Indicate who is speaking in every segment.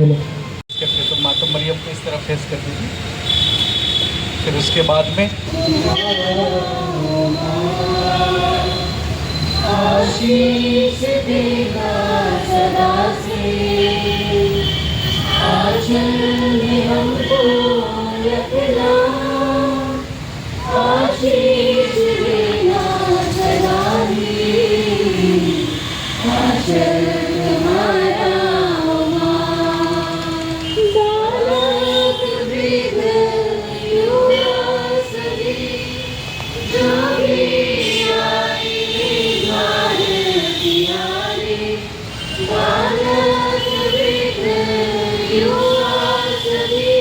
Speaker 1: करते तो माता मरियम को इस तरह फेस कर दीजिए। फिर उसके बाद में
Speaker 2: आशीष देगा सदा से, आंचल में हमको रखना, आशीष देना सदा ही, आंचल तुम्हारा बालक वृद्ध युवा सभी, जो भी आए द्वार तिहारे, बालक वृद्ध युवा सभी,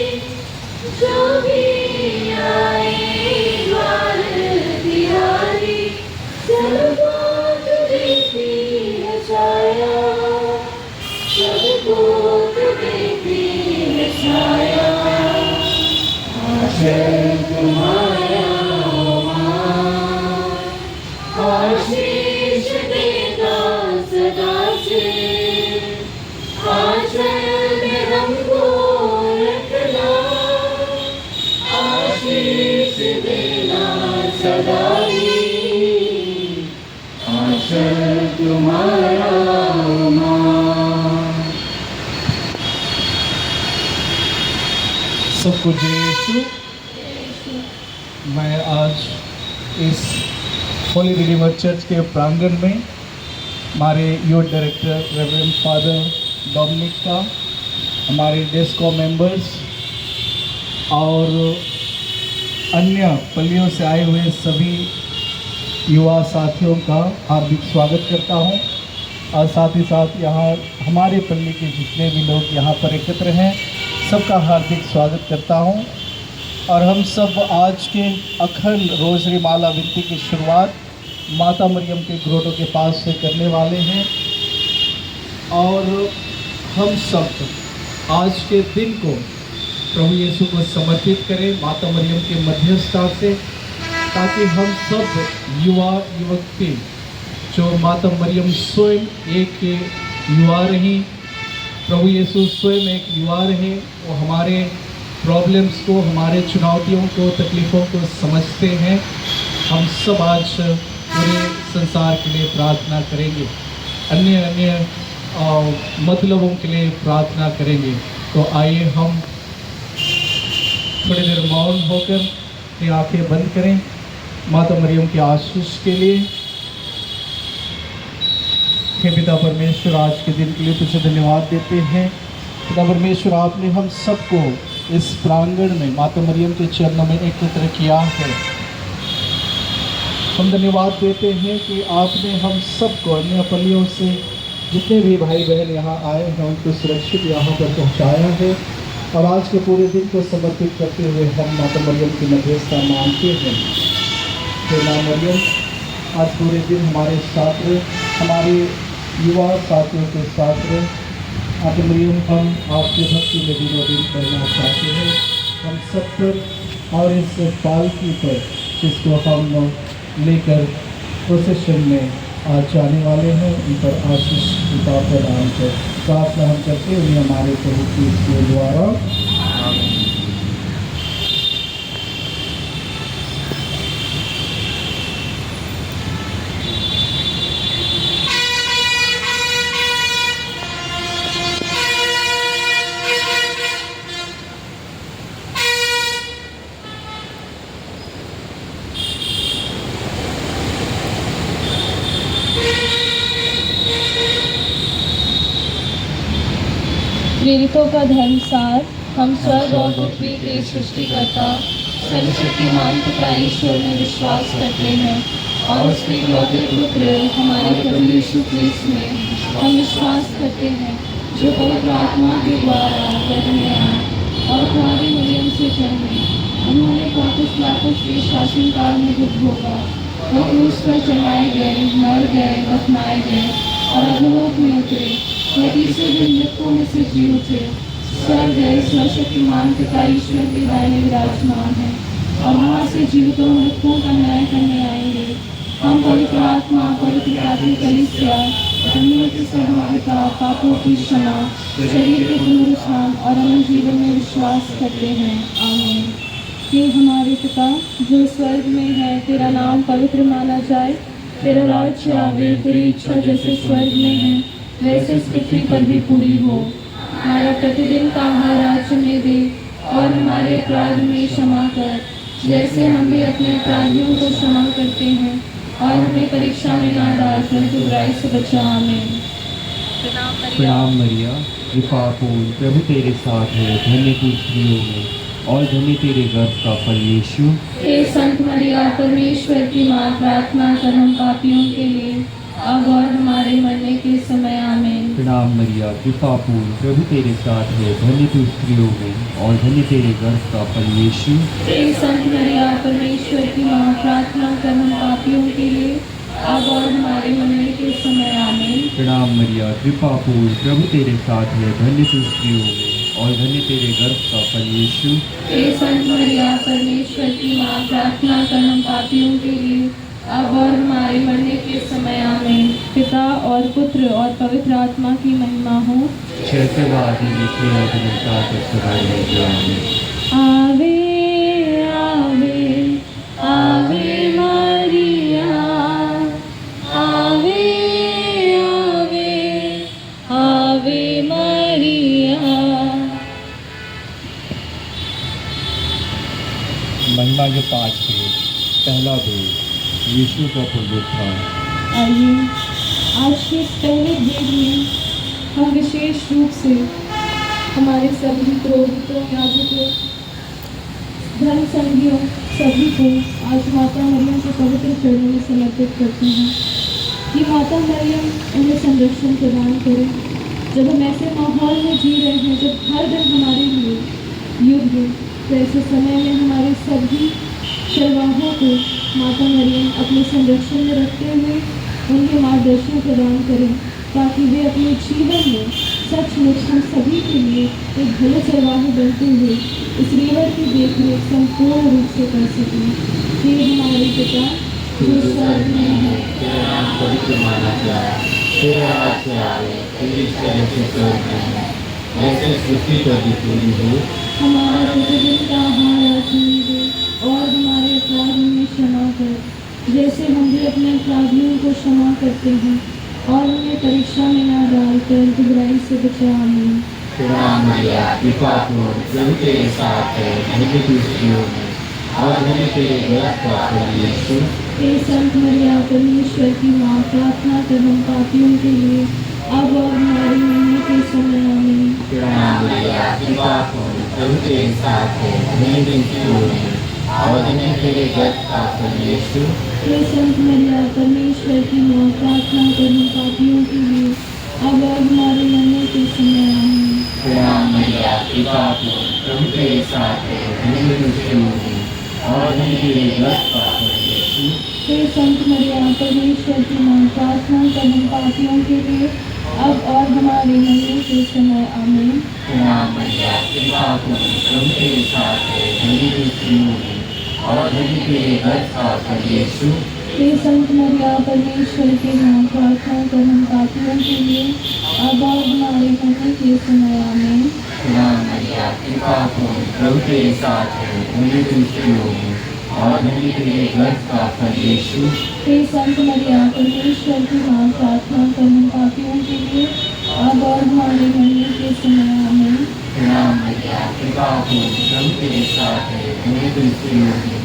Speaker 2: जो भी आए द्वार तिहारे, सबको तुझे है छाया, सबको तुझे है छाया, आंचल तुम्हारा आशीष देगा सदा से, आंचल में हमको रखना, आशीष देना सदा ही, आंचल तुम्हारा
Speaker 1: सबको जय यीशु। मैं आज इस होली रिडीमर चर्च के प्रांगण में हमारे youth director reverend father Dominic का, हमारे डेस्को मेंबर्स और अन्य पल्लियों से आए हुए सभी युवा साथियों का हार्दिक स्वागत करता हूं। और साथ ही साथ यहाँ हमारे पल्ली के जितने भी लोग यहाँ पर एकत्र हैं, सबका हार्दिक स्वागत करता हूं। और हम सब आज के अखंड रोजरी माला विनती की शुरुआत माता मरियम के ग्रोटों के पास से करने वाले हैं। और हम सब आज के दिन को प्रभु यीशु को समर्पित करें माता मरियम के मध्यस्थता से, ताकि हम सब युवा युवती जो माता मरियम स्वयं एक युवा रही, प्रभु यीशु स्वयं एक युवा रहे, वो हमारे प्रॉब्लम्स को, हमारे चुनौतियों को, तकलीफ़ों को समझते हैं। हम सब आज पूरे संसार के लिए प्रार्थना करेंगे, अन्य अन्य मतलबों के लिए प्रार्थना करेंगे। तो आइए हम थोड़ी देर मौन होकर अपनी आंखें बंद करें माता मरियम के आशीष के लिए। हे पिता परमेश्वर, आज के दिन के लिए तुझे धन्यवाद देते हैं। पिता परमेश्वर, आपने हम सबको इस प्रांगण में माता मरियम के चरणों में एकत्र किया है। हम धन्यवाद देते हैं कि आपने हम सबको अन्य पल्लियों से जितने भी भाई बहन यहाँ आए हैं उनको सुरक्षित यहाँ पर पहुँचाया है। और आज के पूरे दिन को समर्पित करते हुए हम माता मरियम की मध्यस्थता मांगते हैं। हे माँ मरियम, आज पूरे दिन हमारे साथ रहे, हमारे युवा साथियों के साथ रहे। माता मरियम, हम आपके भक्ति में दिनों दिन करना चाहते हैं। हम सब पर और इस पालकी पर जिसको हम लेकर प्रोसेशन में आज जाने वाले हैं, उन पर आशीष कृपा प्रदान कर प्रार्थना हम करते हुए हमारे प्रभु के द्वारा
Speaker 2: प्रेरितों का धर्मसार। हम स्वर्ग और पृथ्वी के सृष्टिकर्ता सर्वशक्तिमान पिता ईश्वर में विश्वास करते हैं और उसके इकलौते पुत्र हमारे प्रभु यीशु क्रिस्त में हम विश्वास करते हैं, जो पवित्र आत्मा के द्वारा गर्भ में आए और कुंवारी मरियम से जन्मे। उन्होंने पौंतियुस पिलातुस के शासनकाल में युद्ध होगा, वो क्रूस पर चढ़ाए गए, मर गए, दफनाए गए और अधोलोक में उतरे। वो तीसरे दिन मृतकों में से जी उठे, स्वर्ग गए, सर्वशक्तिमान पिता ईश्वर के दाहिने विराजमान है और वहाँ से जीवितों मृतकों का न्याय करने आएंगे। हम पवित्र आत्मा, पवित्र आत्मिक कलीसिया, धन्य की सहभागिता, पापों की क्षमा, शरीर के पुनरुत्थान और अनंत जीवन में विश्वास करते हैं। आमीन। हे हमारे पिता जो स्वर्ग में है, तेरा नाम पवित्र माना जाए, तेरा राज्य आवे, तेरी इच्छा जैसे स्वर्ग में है वैसे इस पृथ्वी पर भी पूरी हो। हमारा प्रतिदिन का आहार आज हमें दे और हमारे अपराध में क्षमा कर, जैसे हम भी अपने अपराधियों को क्षमा करते हैं, और हमें परीक्षा में ना डाल परंतु बुराई से बचा। आमीन।
Speaker 3: प्रणाम मरिया, कृपा पूर्ण, प्रभु तेरे साथ है, धन्य तू स्त्रियों में और धन्य तेरे गर्भ का फल यीशु।
Speaker 2: हे संत मरिया, परमेश्वर की माँ, प्रार्थना कर हम पापियों के लिए अब और हमारे मरने के समय। आमीन।
Speaker 3: प्रणाम मरिया, कृपा पूर्ण, प्रभु तेरे साथ है, धन्य तू स्त्रियों में और धन्य तेरे गर्भ का फल यीशु।
Speaker 2: हे संत मरिया, परमेश्वर की माँ, प्रार्थना कर हम पापियों के लिए अब और हमारे मरने के समय। आमीन।
Speaker 3: प्रणाम मरिया, कृपा पूर्ण, प्रभु तेरे साथ है, धन्य तू स्त्रियों में और धन्य तेरे गर्भ का फल यीशु।
Speaker 2: हे संत मरिया, परमेश्वर की माँ, प्रार्थना कर हम पापियों के लिए अब और हमारे मरने के समय। आमीन। पिता और पुत्र और पवित्र आत्मा की महिमा हो।
Speaker 3: जैसे वादी लिखे और धन्यता के सदाई रहे।
Speaker 2: आवे आवे आवे मरिया, आवे आवे आवे मरिया।
Speaker 3: महिमा के पाठ से पहला भेद, यीशु का पुनरुत्थान।
Speaker 2: आइए आज के इस पहले भेद में हम विशेष रूप से हमारे सभी पुरोहितों, याजकों, धर्म संघियों सभी को आज माता मरियम के पवित्र चरणों में समर्पित करते हैं कि माता मरियम उन्हें संरक्षण प्रदान करे। जब हम ऐसे माहौल में जी रहे हैं, जब हर दिन हमारे लिए युद्ध है, तो ऐसे समय में हमारे सभी चरवाहों को माता मरियम अपने संरक्षण में रखते हुए उनके मार्गदर्शन प्रदान करें, ताकि वे अपने जीवन में सचमुच हम सभी के लिए एक भले चरवाहे बनते हुए इस रीवर की देखरेख संपूर्ण रूप से कर सकें। हे हमारे पिता जो स्वर्ग में है,
Speaker 4: तेरा नाम पवित्र माना जाए, तेरा राज्य आए, तेरी इच्छा जैसे स्वर्ग में है वैसे इस पृथ्वी पर भी पूरी हो।
Speaker 2: हमारा प्रतिदिन का आहार आज हमें दे और हमारे अपराध में क्षमा कर, जैसे हम भी अपने अपराधियों को क्षमा करते हैं, और हमें परीक्षा में ना डाल परंतु बुराई से बचा। आमीन।
Speaker 4: प्रणाम मरिया, कृपा पूर्ण, प्रभु तेरे साथ है, धन्य तू स्त्रियों में और धन्य तेरे गर्भ का फल यीशु।
Speaker 2: हे संत मरिया, परमेश्वर की माँ, प्रार्थना कर हम पापियों के लिए अब और हमारे मरने के समय। आमीन।
Speaker 4: प्रणाम मरिया, कृपा पूर्ण, प्रभु तेरे साथ है, धन्य तू स्त्रियों में और धन्य तेरे गर्भ का फल यीशु।
Speaker 2: हे संत मरिया, परमेश्वर की माँ, प्रार्थना कर हम पापियों के लिए अब और हमारे मरने के समय। आमीन।
Speaker 4: प्रणाम मरिया, कृपा पूर्ण, प्रभु तेरे साथ है, धन्य तू स्त्रियों में और धन्य तेरे गर्भ का फल यीशु।
Speaker 2: हे संत मरिया, परमेश्वर की माँ, प्रार्थना कर हम पापियों के लिए अब और हमारे मरने के समय। आमीन।
Speaker 4: प्रणाम मरिया, कृपा पूर्ण, प्रभु तेरे साथ है, धन्य तू स्त्रियों में और धन्य तेरे गर्भ का फल यीशु।
Speaker 2: हे संत मरिया, परमेश्वर की माँ, प्रार्थना कर हम पापियों के लिए अब और हमारे मरने के समय। आमीन।
Speaker 4: प्रणाम मरिया, कृपा पूर्ण, प्रभु तेरे साथ है, धन्य तू स्त्रियों में और धन्य तेरे गर्भ का फल यीशु।
Speaker 2: हे संत मरिया, परमेश्वर की माँ, प्रार्थना कर हम पापियों के लिए अब और हमारे मरने के समय। आमीन।
Speaker 4: प्रणाम मरिया, कृपा पूर्ण, प्रभु तेरे साथ है, धन्य तू स्त्रियों में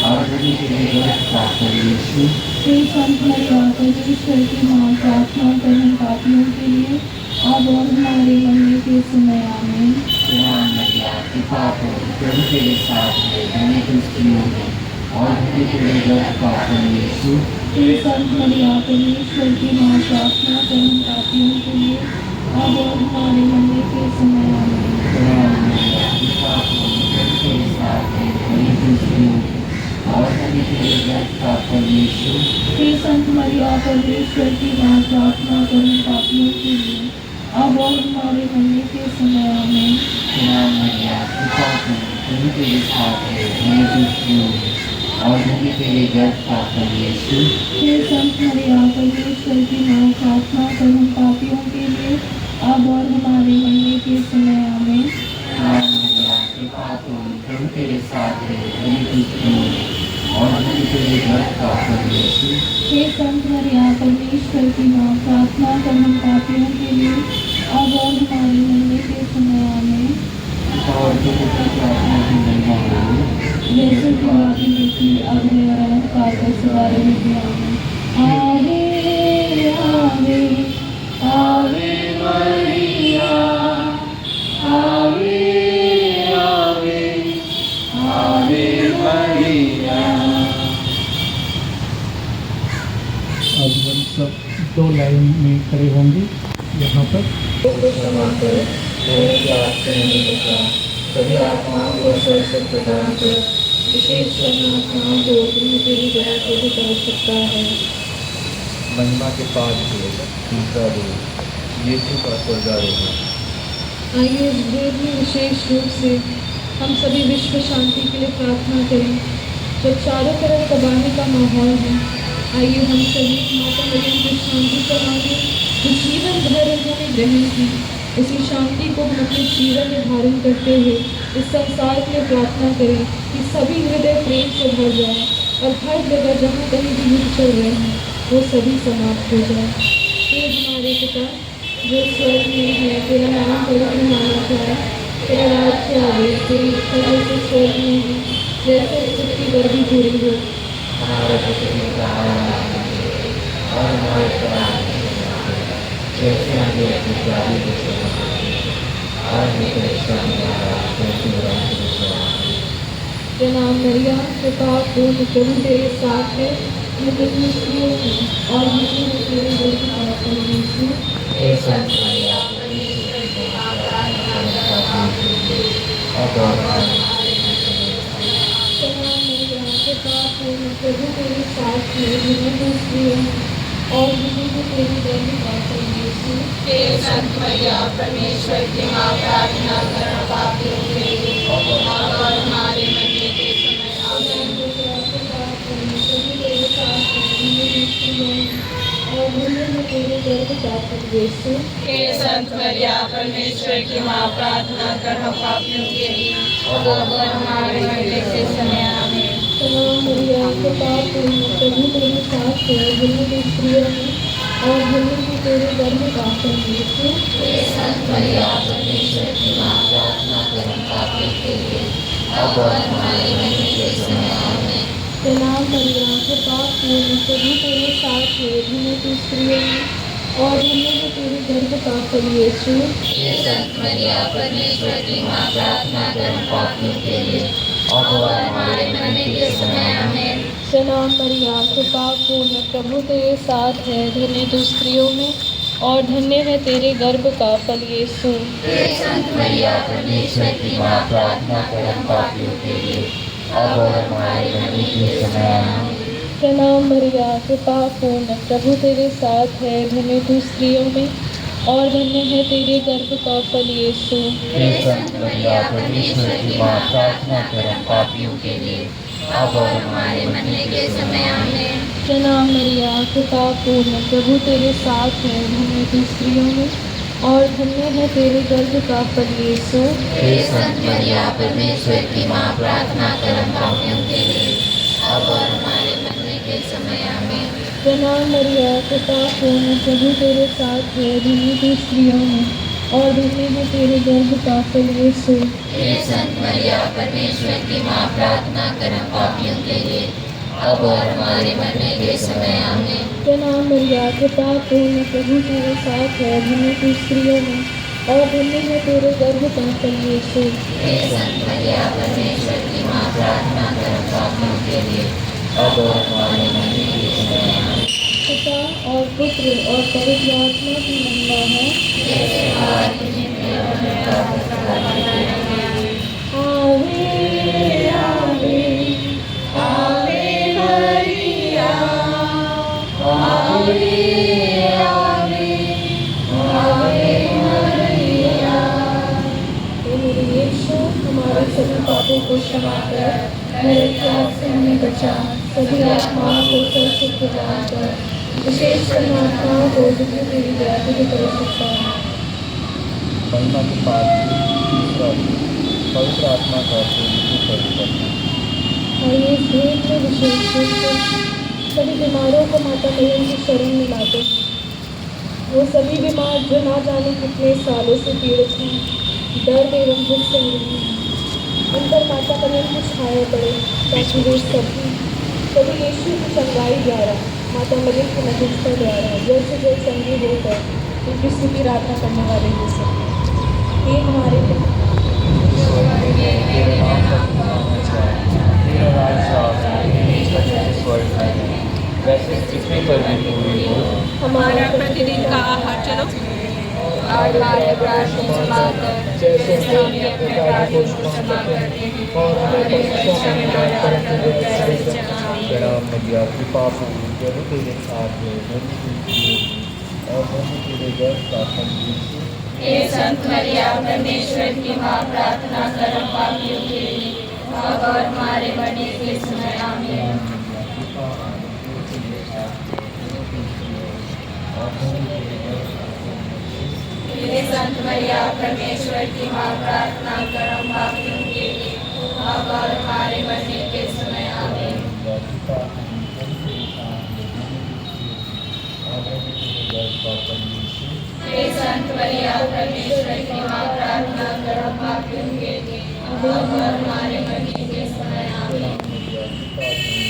Speaker 4: और धन्य तेरे गर्भ का फल यीशु।
Speaker 2: हे संत मरिया, परमेश्वर की माँ, प्रार्थना कर हम पापियों के लिए अब और हमारे मरने के समय। आमीन।
Speaker 4: प्रणाम मरिया, कृपा पूर्ण, प्रभु तेरे साथ है, धन्य तू स्त्रियों में और धन्य तेरे गर्भ का फल यीशु।
Speaker 2: हे संत मरिया, परमेश्वर की माँ, प्रार्थना कर हम पापियों के लिए अब और हमारे मरने के समय। आमीन।
Speaker 4: प्रणाम मरिया, कृपा पूर्ण, प्रभु तेरे साथ है, धन्य तू स्त्रियों में और धन्य तेरे गर्भ का फल यीशु।
Speaker 2: हे संत मरिया, परमेश्वर की माँ, प्रार्थना कर हम पापियों के लिए अब और हमारे मरने के समय। आमीन।
Speaker 4: प्रणाम मरिया, कृपा पूर्ण, प्रभु तेरे साथ है, धन्य तू स्त्रियों में
Speaker 3: और धन्य तेरे गर्भ का फल यीशु।
Speaker 2: हे संत मरिया परमेश्वर की माँ, प्रार्थना कर हम पापियों के लिए अब और हमारे मरने के समय आमीन।
Speaker 3: प्रभु तेरे साथ है, धन्य तू स्त्रियों में और धन्य तेरे गर्भ का फल यीशु।
Speaker 2: हे संत मरिया परमेश्वर की माँ, प्रार्थना कर हम पापियों के लिए अब और हमारे मरने के समय आमीन।
Speaker 3: और जो पुत्र प्रार्थना की महिमा हो,
Speaker 2: जैसे कि वादी में थी अब है और अनंत काल तक सदा रहेगी आमीन। आवे आवे आवे मरिया, आवे आवे आवे मरिया।
Speaker 1: अब हम सब दो लाइन में खड़े होंगे यहाँ पर।
Speaker 2: सभी आत्माओं को स्वर्ग प्रदान कर, विशेष आत्माओं को तुम्हें तेरी दया से भी कर सकता है।
Speaker 4: महिमा के पाठ से तीसरा रूप यीशु का स्वर्गारोहण।
Speaker 2: आइए इस भेद में विशेष रूप से हम सभी विश्व शांति के लिए प्रार्थना करें। जब चारों तरफ तबाही का माहौल है, आइए हम सभी माता मरियम की शांति का मांगे। जो जीवन भर उन्होंने ग्रहण की, उसी शांति को हम अपने जीवन में धारण करते हुए इस संसार के लिए प्रार्थना करें कि सभी हृदय प्रेम से भर जाए और हर जगह जहाँ कहीं भी युद्ध चल रहे हैं वो सभी समाप्त हो जाए। हे हमारे पिता जो स्वर्ग में है, तेरा नाम पवित्र माना जाए, तेरा राज्य आवे, तेरी इच्छा जैसे स्वर्ग में है वैसे पृथ्वी पर भी पूरी हो।
Speaker 4: हमारे पृथ्वी का आराधना और हमारे प्राण जैसे हमें अपनी प्यारी और
Speaker 2: प्रणाम मरिया, कृपा पूर्ण प्रभु तेरे साथ है, मैं तेरी स्त्रियों में और मुझे तेरे गर्भ का फल यीशु।
Speaker 4: हे संत मरिया परमेश्वर की माँ, प्रार्थना कर पापियों के लिए अब और हमारे
Speaker 2: प्रणाम मरिया, कृपा पूर्ण प्रभु तेरे साथ है, मैं तेरी स्त्रियों में और मुझे तेरे गर्भ का फल यीशु।
Speaker 5: हे संत मरिया परमेश्वर की माँ, प्रार्थना कर पापियों के लिए अब और हमारे मरने के समय आमीन। हे संत मरिया परमेश्वर की माँ, प्रार्थना कर पापियों के लिए अब और हमारे मरने के समय आमीन।
Speaker 2: प्रणाम मरिया, कृपा पूर्ण प्रभु तेरे साथ है, धन्य तू स्त्रियों में और धन्य है तेरे गर्भ का फल यीशु।
Speaker 5: हे संत मरिया परमेश्वर की माँ, प्रार्थना कर पापियों के लिए अब और हमारे मरने के समय आमीन।
Speaker 2: प्रणाम मरिया, कृपा पूर्ण प्रभु तेरे साथ है, धन्य तू स्त्रियों में और धन्य है तेरे गर्भ का फल यीशु।
Speaker 5: हे संत मरिया परमेश्वर की माँ, प्रार्थना कर पापियों के लिए अब और हमारे मरने के समय आमीन।
Speaker 2: प्रणाम मरिया, कृपा पूर्ण प्रभु तेरे साथ है, धन्य तू स्त्रियों में और धन्य है तेरे गर्भ का फल यीशु।
Speaker 5: हे संत मरिया परमेश्वर की माँ, प्रार्थना कर पापियों के लिए अब और हमारे मरने के समय आमीन।
Speaker 2: प्रणाम मरिया, कृपा पूर्ण प्रभु तेरे साथ है, धन्य तू स्त्रियों में और धन्य है तेरे गर्भ का फल यीशु।
Speaker 4: हे संत मरिया परमेश्वर की माँ, प्रार्थना कर पापियों के लिए अब और हमारे मरने के समय आमीन।
Speaker 2: प्रणाम मरिया, कृपा पूर्ण प्रभु तेरे साथ है, धन्य तू स्त्रियों में और धन्य है तेरे गर्भ का फल यीशु।
Speaker 5: हे संत मरिया परमेश्वर की माँ, प्रार्थना कर पापियों के लिए अब और हमारे मरने के समय आमीन।
Speaker 2: प्रणाम मरिया, कृपा पूर्ण प्रभु तेरे साथ है, धन्य तू स्त्रियों में और धन्य है तेरे गर्भ का फल यीशु।
Speaker 5: हे संत मरिया परमेश्वर की माँ, प्रार्थना कर पापियों के लिए अब और हमारे मरने के समय आमीन।
Speaker 2: प्रणाम मरिया, कृपा पूर्ण प्रभु तेरे साथ है, धन्य तू स्त्रियों में और धन्य है तेरे गर्भ का फल यीशु।
Speaker 5: हे संत मरिया परमेश्वर की माँ, प्रार्थना कर पापियों के लिए अब और हमारे मरने के समय आमीन।
Speaker 2: पिता और पुत्र और पवित्र आत्मा की महिमा है।
Speaker 5: जैसे आदि में और
Speaker 2: आवे आवे आवे मरिया, आवे आवे आवे मरिया। हे मेरे यीशु, हमारे सभी पापों को क्षमा कर नरक के आग से हमें बचा, सभी आत्माओं को सुरक्षित प्रदान कर, विशेष परमात्माओं को जितनी तेरी दया तुझे कर सकता है।
Speaker 4: महिमा के पास दूसरा पवित्र आत्मा का प्रभु करना।
Speaker 2: और ये इस भेंट में विशेष रूप से सभी बीमारों को माता मरियम की शरण में लाते हैं। वो सभी बीमार जो ना जाने कितने सालों से पीड़ित हैं, दर्द एवं दुख से हैं, उन पर माता मरियम की छाया पड़े, ताकि वे सभी यीशु की चंगाई द्वारा, माता मरियम की मध्यस्थता द्वारा जल्द से जल्द चंगे होकर उनकी स्तुति प्रार्थना करने वाले हो सकें। ये हमारे
Speaker 4: तेरे नाम का होना चाहिए, तेरा राज्य आए, तेरी इच्छा जैसे स्वर्ग में है, वैसे पृथ्वी पर भी पूरी हो।
Speaker 5: हमारा प्रतिदिन का आहार चलो और हमारे अपराध को क्षमा कर, जैसे हम भी अपने अपराधियों को क्षमा करते हैं, और हमें परीक्षा में न डाल, परंतु बुराई से बचाओ।
Speaker 4: प्रणाम मरिया, कृपा पूर्ण, प्रभु तेरे साथ है, धन्य तू स्त्रियों में, और धन्य तेरे गर्भ का फल यीशु।
Speaker 5: हे संत मरिया, परमेश्वर की माँ, प्रार्थना कर हम पापियों के लिए, अब और हमारे मरने के समय आमीन। हे संत मरिया, परमेश्वर की माँ, प्रार्थना कर हम पापियों के लिए, अब और हमारे मरने के समय आमीन। हे संत मरिया, परमेश्वर की माँ, प्रार्थना कर हम पापियों के लिए, अब और हमारे मरने के समय आमीन।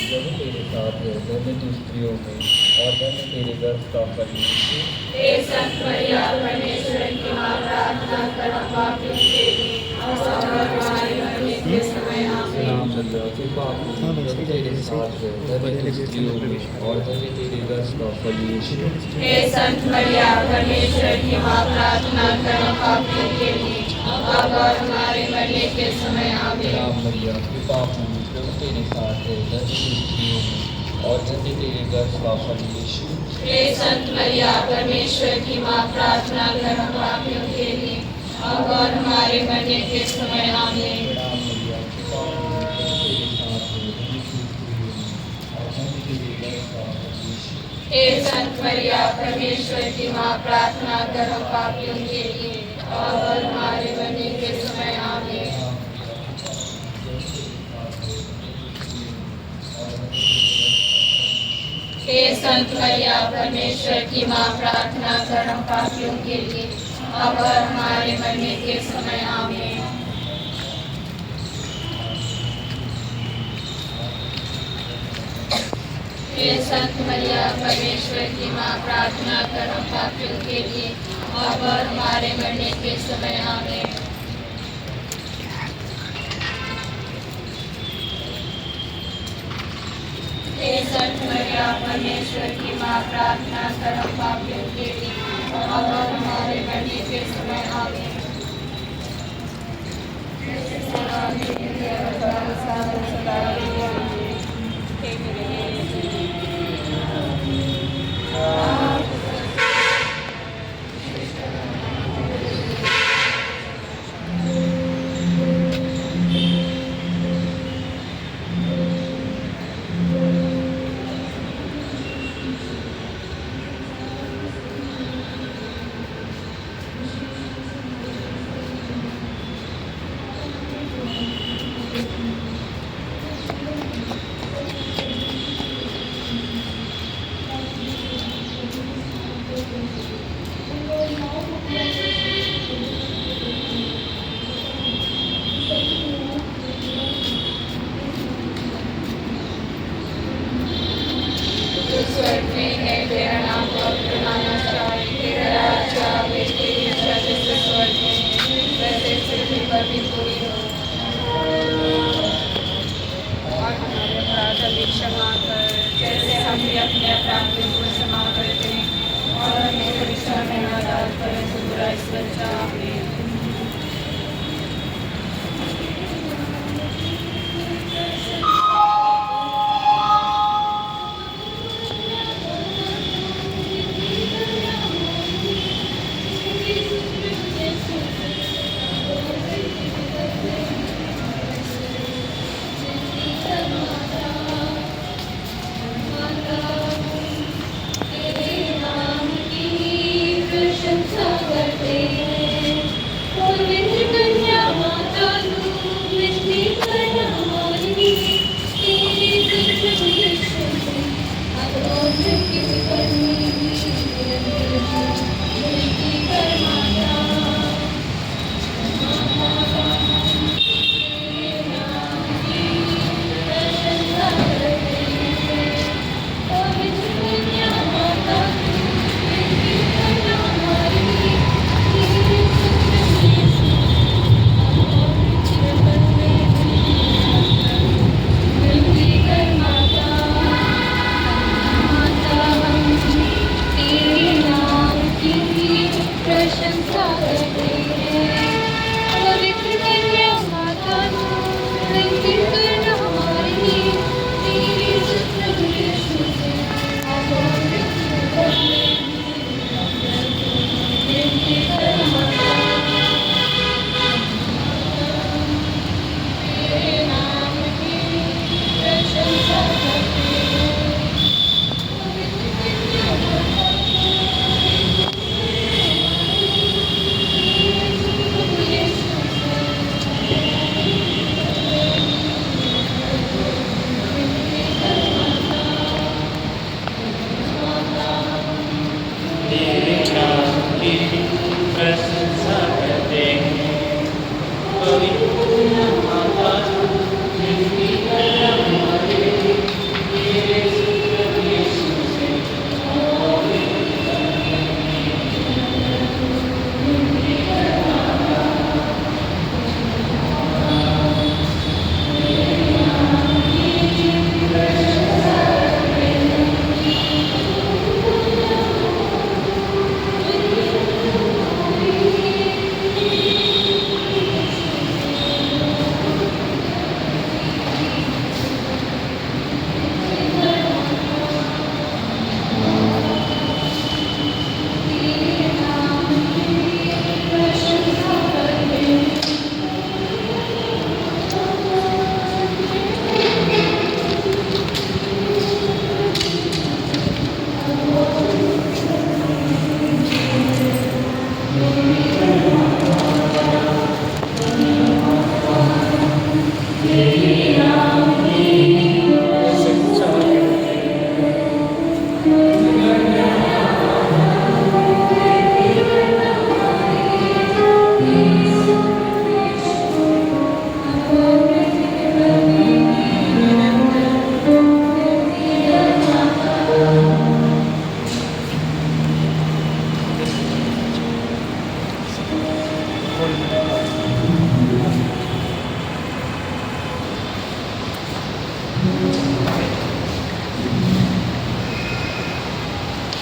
Speaker 4: प्रभु तेरे साथ है, धन्य तू स्त्रियों में, और धन्य तेरे गर्भ का फल यीशु।
Speaker 5: हे संत मरिया, परमेश्वर की माँ, प्रार्थना कर हम पापियों के लिए, अब और हमारे मरने के समय आमीन।
Speaker 4: कृपा प्रभु तेरे साथ है, धन्य तू स्त्रियों में, और धन्य तेरे गर्भ का फल यीशु।
Speaker 5: हे संत मरिया, परमेश्वर की माँ, प्रार्थना कर हम पापियों के लिए, अब और हमारे मरने के समय आमीन।
Speaker 4: मरिया, कृपा पूर्ण, प्रभु तेरे साथ है, धन्य तू स्त्रियों में, और धन्य तेरे गर्भ का फल यीशु।
Speaker 5: हे संत मरिया, परमेश्वर की माँ, प्रार्थना कर हम पापियों के लिए, अब और हमारे मरने के समय आमीन।
Speaker 4: मरिया, कृपा पूर्ण, प्रभु तेरे साथ है, धन्य तू स्त्रियों में, और धन्य तेरे गर्भ का फल यीशु।
Speaker 5: हे संत मरिया, परमेश्वर की माँ, प्रार्थना कर हम पापियों के लिए, अब और हमारे मरने के समय आमीन। हे संत मरिया, परमेश्वर की माँ, प्रार्थना कर हम पापियों के लिए, अब और हमारे मरने के समय आमीन। हे संत मरिया, परमेश्वर की माँ, प्रार्थना कर हम पापियों के लिए, अब और हमारे मरने के समय आमीन। हे संत मरिया, परमेश्वर की माँ, प्रार्थना कर हम पापियों के लिए, अब और हमारे मरने के समय आमीन। स्वर्ग में है, तेरा नाम पवित्र माना जाए, तेरा राज्य आवे, तेरी इच्छा जैसे स्वर्ग में है, वैसे पृथ्वी पर भी पूरी हो। और हमारे अपराध हमें क्षमा कर, जैसे हम भी अपने अपराधियों को क्षमा करते हैं, और हमें परीक्षा में न डाल, परंतु बुराई से बचा। आमीन।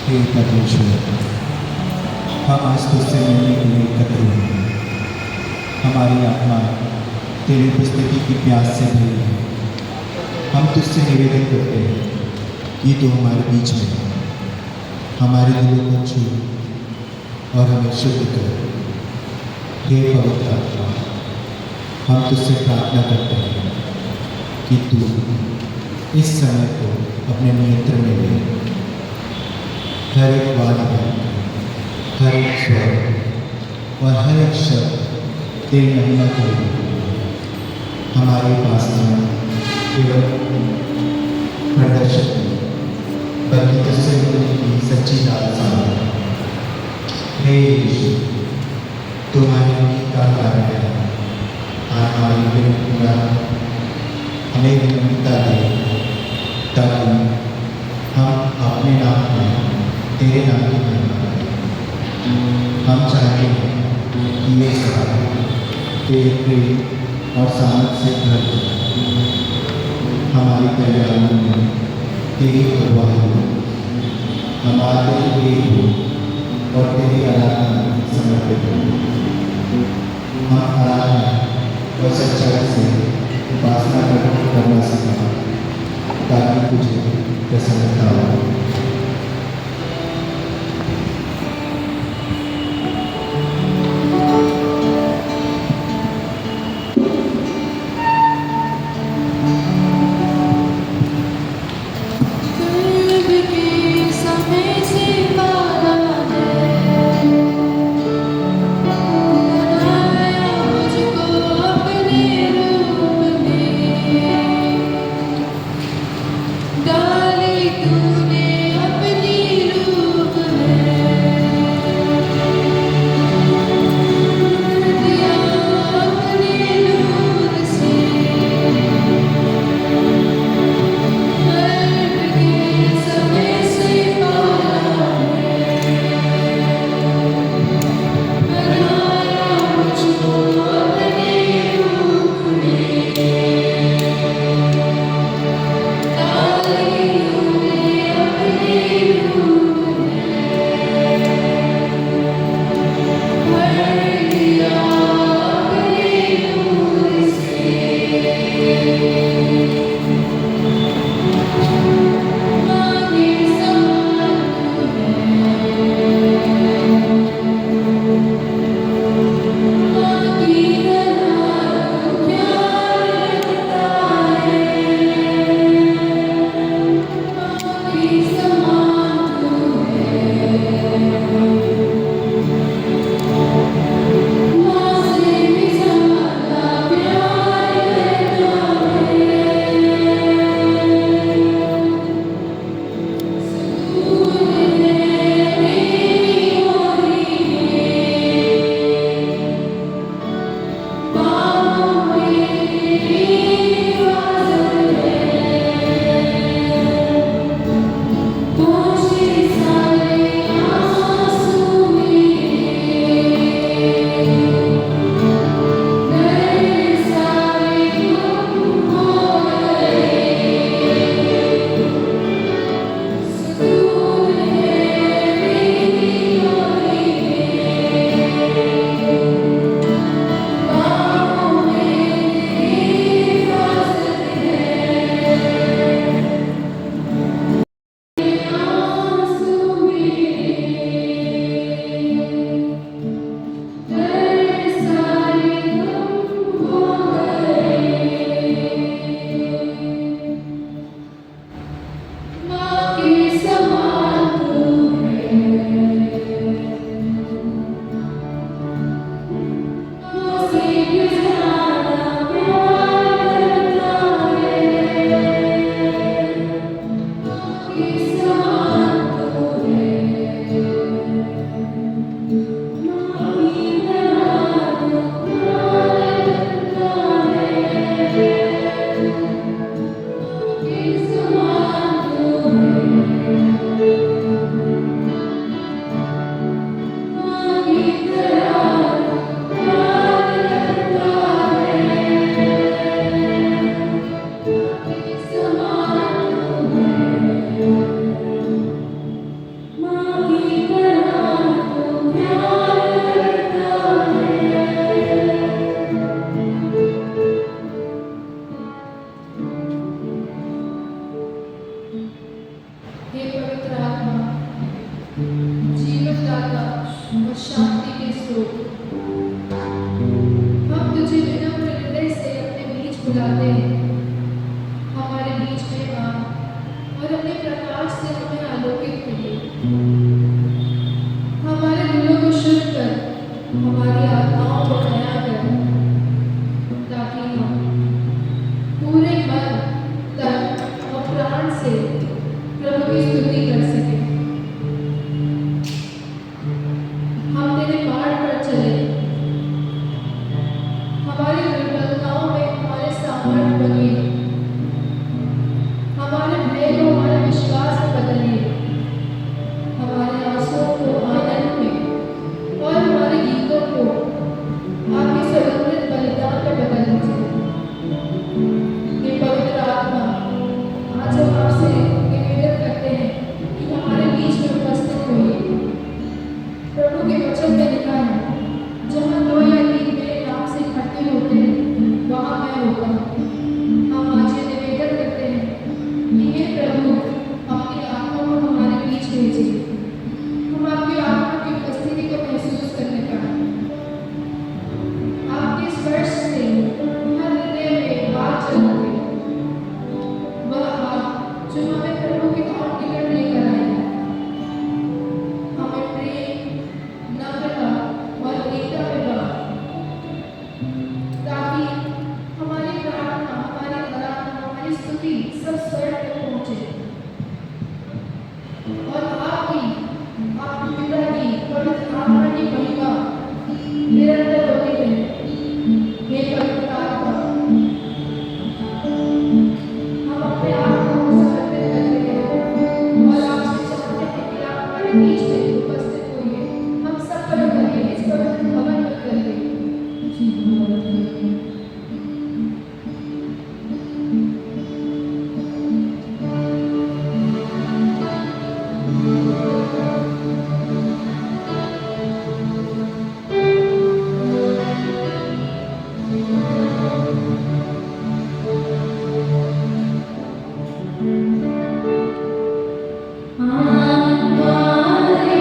Speaker 6: हे परमेश्वर, हम आज तुझसे मिलने के लिए एकत्र हुए हैं। हमारी आत्मा तेरी उपस्थिति की प्यास से भरी है। हम तुझसे निवेदन करते हैं कि तू हमारे बीच में है, हमारे दिलों को छू और हमें शुद्ध कर। हे पवित्र आत्मा, हम तुझसे प्रार्थना करते हैं कि तू इस समय को अपने नियंत्रण में ले। हर एक वाक्य, हर एक स्वर और हर एक शब्द तेरी महिमा के लिए। हमारे पास में केवल प्रदर्शन नहीं, बल्कि तुझसे मिलने की सच्ची लालसा है। हे यीशु, तुम्हारी उम्मीद का कारण है। हमारी विनम्रता हमें विनम्रता दे, ताकि हम अपने नाम में तेरे नाम की महिमा करें। हम चाहते हैं कि ये सभा तेरे प्रेम और सामर्थ से भर जाए। हमारी तैयारियों में तेरी अगुवाई हो, हमारे प्रेम हो और तेरी आराधना में समर्पित हो। हम आराधना और सच्चाई से उपासना करना सीखें, ताकि तुझे प्रसन्नता हो।
Speaker 2: डाली तूने शांति के स्रोत। हम तुझे विनम्र हृदय से अपने बीच बुलाते हैं। हमारे बीच में आ और अपने प्रकाश से हमें आलोकित करिए। हमारे दिलों को शुद्ध कर, हमारी आत्माओं को नया कर, ताकि हम पूरे मन, तन और प्राण से प्रभु की स्तुति कर सकें। हम तेरे मार्ग पर चले, हमारी दुर्बलताओं में हमारे सामर्थ्य बनिए, हमारे भय को हमारे विश्वास में बदलिए, हमारे आंसुओं को आनंद में और हमारे गीतों को आपके सुगंधित बलिदान में बदल दीजिए। ये पवित्र आत्मा, आज हम आपसे निवेदन करते हैं कि हमारे बीच में उपस्थित होइए। प्रभु के वचन में लिखा है, जहाँ 2 या 3 मेरे नाम से इकट्ठे होते हैं, वहाँ मैं होता हूँ। हम आज ये निवेदन करते हैं कि हे प्रभु, अपनी आत्मा को हमारे बीच भेजिए। हम आपकी आत्मा की उपस्थिति को महसूस करने पाएं। आपके स्पर्श से हर हृदय में बात चलती है, वह बात जो हमें प्रभु के और निकट लेकर आएगी। हमें प्रेम, नम्रता और एकता में बांध, ताकि हमारी प्रार्थना, हमारी आराधना, हमारी स्तुति सब स्वर्ग तक पहुंचे और आपकी पिता की पवित्र आत्मा की महिमा निरंतर होती रहे। हे पवित्र आत्मा, हम अपने आप को समर्पित करते हैं और आपसे चाहते हैं कि आप हमारे बीच में उपस्थित होइए। हम सब पर करिए, इस पवित्र भवन में करिए। आत्मा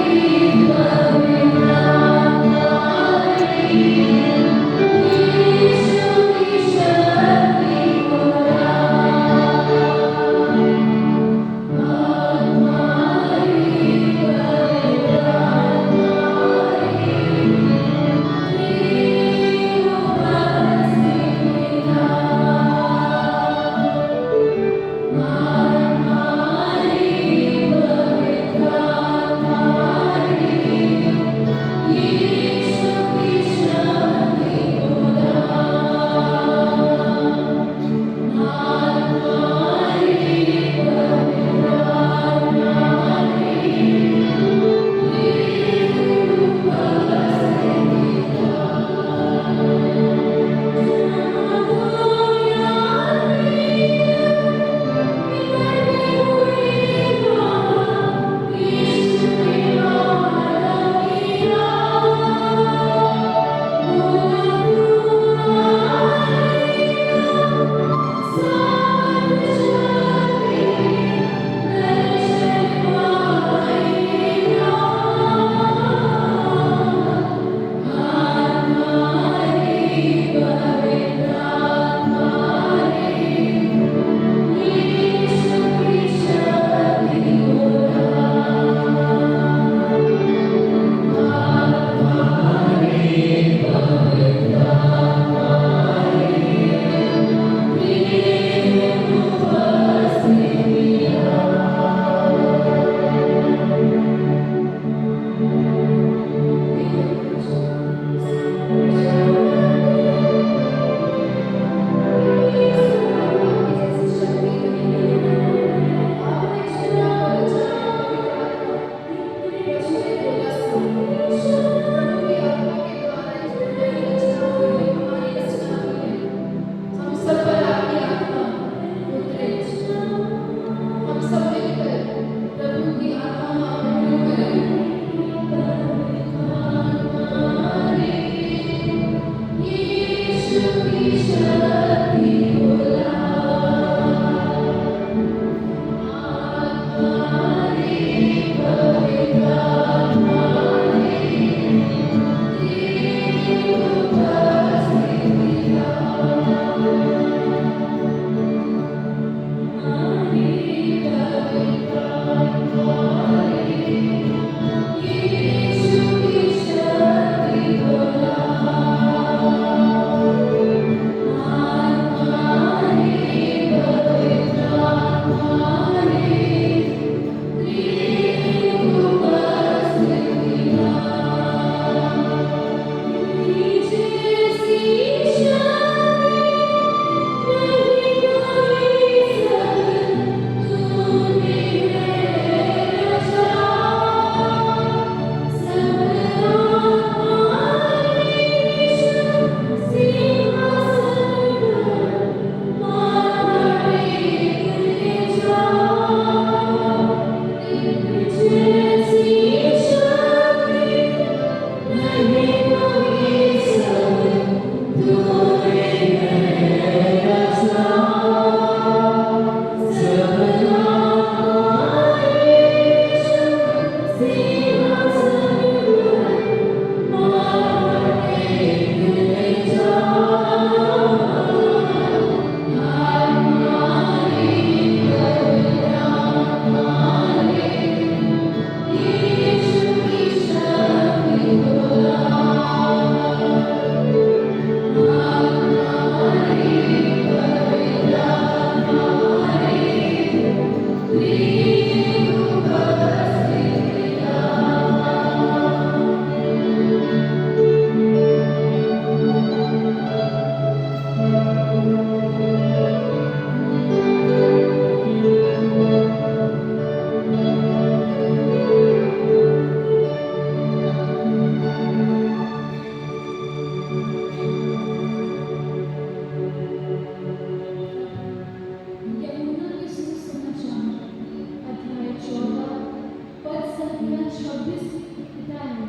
Speaker 2: 26 लिखता है,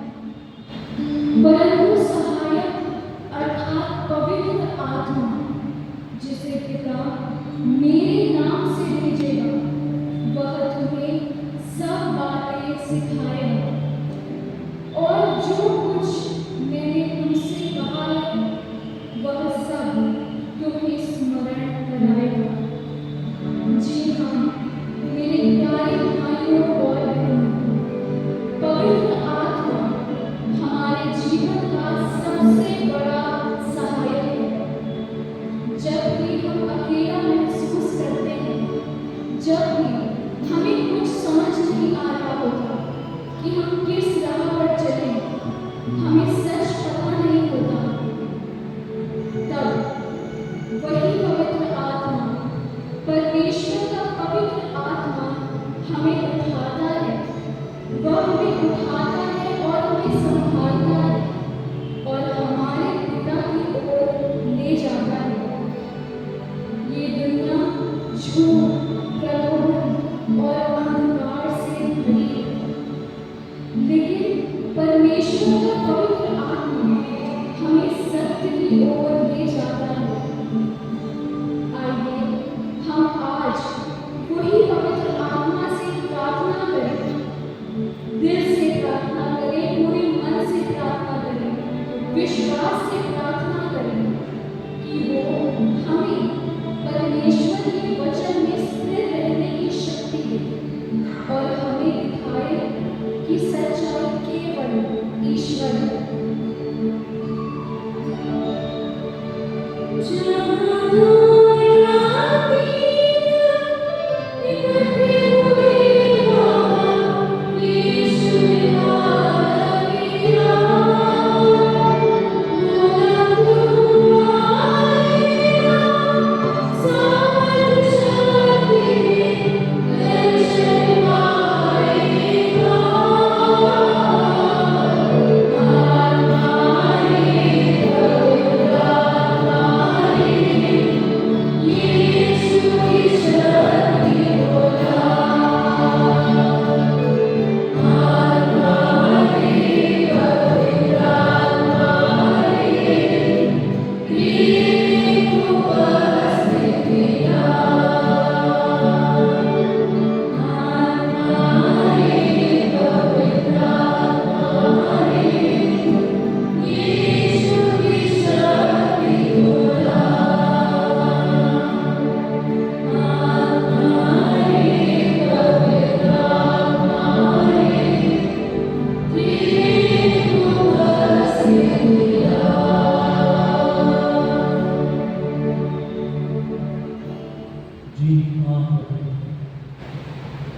Speaker 2: परंतु सहायक अर्थात पवित्र आत्मा जिसे पिता मेरे नाम से भेजेगा, वह तुम्हें सब बातें सिखाएगा और जो कुछ मैंने तुमसे कहा है वह सब तुम्हें स्मरण कराएगा। जी हाँ मेरे प्यारे भाइयों और बहनों, पवित्र आत्मा हमारे जीवन का सबसे बड़ा सहायक है। जब भी हम अकेला महसूस करते हैं, जब भी हमें कुछ समझ नहीं आ रहा होता कि हम किस राह पर चलें, हमें सच पता नहीं होता, तब वही पवित्र आत्मा, परमेश्वर का पवित्र आत्मा हमें उठाता है। वह हमें उठाता है और हमें संभालता है और हमारे पिता की ओर ले जाता है। ये दुनिया झूठ, प्रलोभन और अंधकार से भरी है, लेकिन परमेश्वर का पवित्र आत्मा हमें सत्य की ओर ले जाता है। आइए हम आज वही पवित्र आत्मा से प्रार्थना करें, दिल से प्रार्थना करें, पूरे मन से प्रार्थना करें, विश्वास से प्रार्थना करें कि वो हमें परमेश्वर के वचन में स्थिर रहने की शक्ति दे और हमें दिखाए कि सच्चाई केवल ईश्वर है।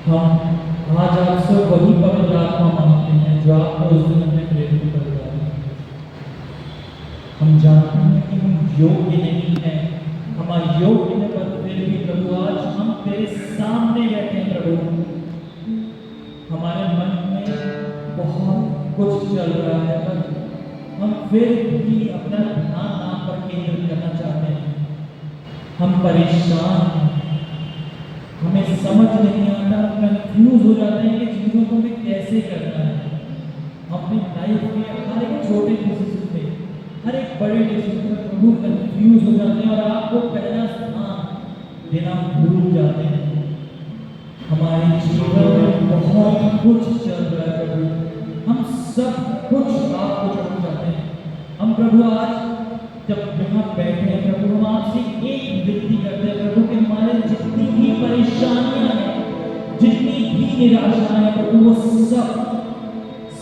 Speaker 7: हम आज आपसे वही पवित्र आत्मा मांगते हैं जो आपको उस दिन में प्रेरित करेगा। हम जानते हैं कि हम योग्य नहीं हैं, हम अयोग्य हैं, पर फिर भी प्रभु आज हम तेरे सामने बैठे हैं। प्रभु हमारे मन में बहुत कुछ चल रहा है, पर हम फिर भी अपना ध्यान आप पर केंद्रित करना चाहते हैं। हम परेशान हैं, हमें समझ नहीं आता, कंफ्यूज हो जाते हैं कि चीज़ों को हमें कैसे करना है। अपनी लाइफ में हर एक छोटे डिसीजन पे, हर एक बड़े डिसीजन पर प्रभु कंफ्यूज हो जाते हैं और आपको पहला स्थान देना भूल जाते हैं। हमारे जीवन में बहुत कुछ चल रहा है प्रभु, हम सब कुछ आपको छोड़ जाते हैं। हम प्रभु आज जब यहाँ बैठे हैं प्रभु, हम आपसे एक विनती करते हैं प्रभु कि हमारे जितनी भी परेशानियां हैं, जितनी भी निराशा है प्रभु, वो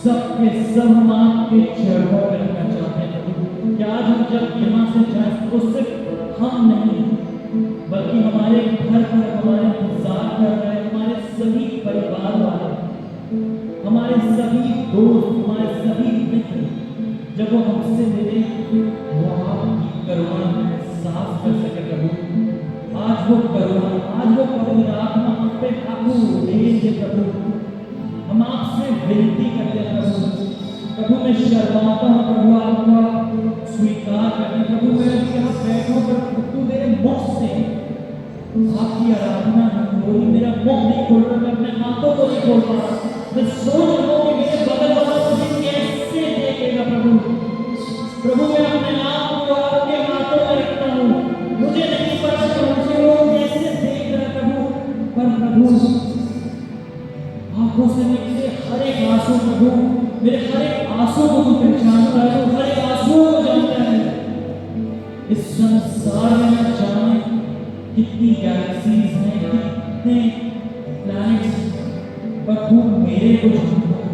Speaker 7: सब के सब हम आपके चरणों पर रखना चाहते हैं प्रभु। कि आज हम जब यहाँ से जाए तो सिर्फ हम नहीं, बल्कि हमारे घर पर हमारे इंतजार कर रहे हमारे सभी परिवार वाले, हमारे सभी दोस्त, हमारे सभी मित्र, जब वो हमसे मिले वो आपकी करुणा में एहसास कर सके प्रभु। आज वो करुणा, आज वो पवित्र आत्मा हम पे आपको दे प्रभु। हम आपसे विनती करते हैं प्रभु, मैं शर्माता हूँ प्रभु आपका स्वीकार करने। प्रभु मैं यहाँ बैठा प्रभु, मेरे मुख से आपकी आराधना नहीं हो रही, मेरा मुख नहीं खोल रहा, मैं अपने हाथों को नहीं खोल पा रहा। मैं सोच रहा हूँ कि से हर एक आंसू प्रभु, मेरे हर एक आंसू को तू पहचानता है, तू हर एक आंसू को जानता है। इस संसार में न जाने कितनी गैलेक्सीज हैं, कितने प्लैनेट्स, पर तू मेरे को जानता है।